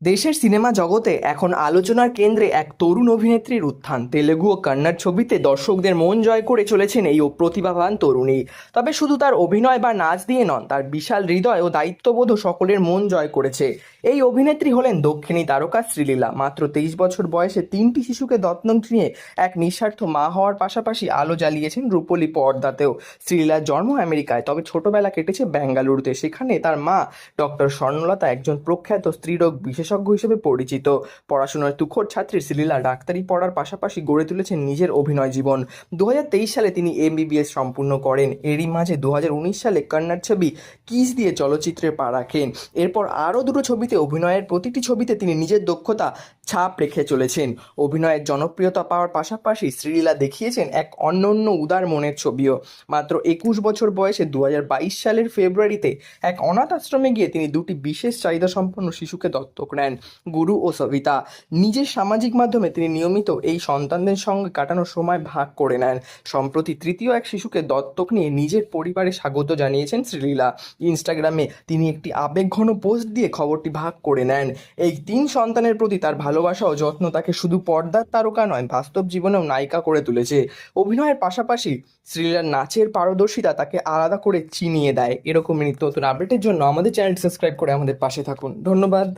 দেশের সিনেমা জগতে এখন আলোচনার কেন্দ্রে এক তরুণ অভিনেত্রীর উত্থান। তেলেগু ও কন্নড় ছবিতে দর্শকদের মন জয় করে চলেছেন এই প্রতিভাবান তরুণী। তবে শুধু তার অভিনয় বা নাচ দিয়ে নন, তার বিশাল হৃদয় ও দায়িত্ববোধও সকলের মন জয় করেছে। এই অভিনেত্রী হলেন দক্ষিণী তারকা শ্রীলীলা। মাত্র 23 বছর বয়সে 3টি শিশুকে দত্তক নিয়ে এক নিঃস্বার্থ মা হওয়ার পাশাপাশি আলো জ্বালিয়েছেন রূপলী পর্দাতেও। শ্রীলীলার জন্ম আমেরিকায়, তবে ছোটবেলা কেটেছে বেঙ্গালুরুতে। সেখানে তার মা ডক্টর স্বর্ণলতা একজন প্রখ্যাত স্ত্রীরোগ বিশেষজ্ঞ হিসেবে পরিচিত। পড়াশোনার তুখোড় ছাত্রী শ্রীলীলা ডাক্তারি পড়ার পাশাপাশি গড়ে তুলেছেন নিজের অভিনয় জীবন। 2023 সালে তিনি MBBS সম্পূর্ণ করেন। এরই মাঝে 2019 সালে কন্নড় ছবি কিস দিয়ে চলচ্চিত্রে পা রাখেন। এরপর আরও দুটো ছবিতে অভিনয়ের প্রতিটি ছবিতে তিনি নিজের দক্ষতা ছাপ রেখে চলেছেন। অভিনয়ের জনপ্রিয়তা পাওয়ার পাশাপাশি শ্রীলীলা দেখিয়েছেন এক অনন্য উদার মনের ছবিও। মাত্র 21 বছর বয়সে 2022 সালের ফেব্রুয়ারিতে এক অনাথ আশ্রমে গিয়ে তিনি দুটি বিশেষ চাহিদা সম্পন্ন শিশুকে দত্তক নেন, গুরু ও সবিতা। নিজের সামাজিক মাধ্যমে তিনি নিয়মিত এই সন্তানদের সঙ্গে কাটানোর সময় ভাগ করে নেন। সম্প্রতি তৃতীয় এক শিশুকে দত্তক নিয়ে নিজের পরিবারে স্বাগত জানিয়েছেন শ্রীলীলা। ইনস্টাগ্রামে তিনি একটি আবেগঘন পোস্ট দিয়ে খবরটি ভাগ করে নেন। এই 3 সন্তানের প্রতি তার ভালোবাসা ও যত্ন তাকে শুধু পর্দার তারকা নয়, বাস্তব জীবনেও নায়িকা করে তুলেছে। অভিনয়ের পাশাপাশি শ্রীলীলার নাচের পারদর্শিতা তাকে আলাদা করে চিনিয়ে দেয়। এরকমই নিত্য নতুন আপডেটের জন্য আমাদের চ্যানেলটি সাবস্ক্রাইব করে আমাদের পাশে থাকুন। ধন্যবাদ।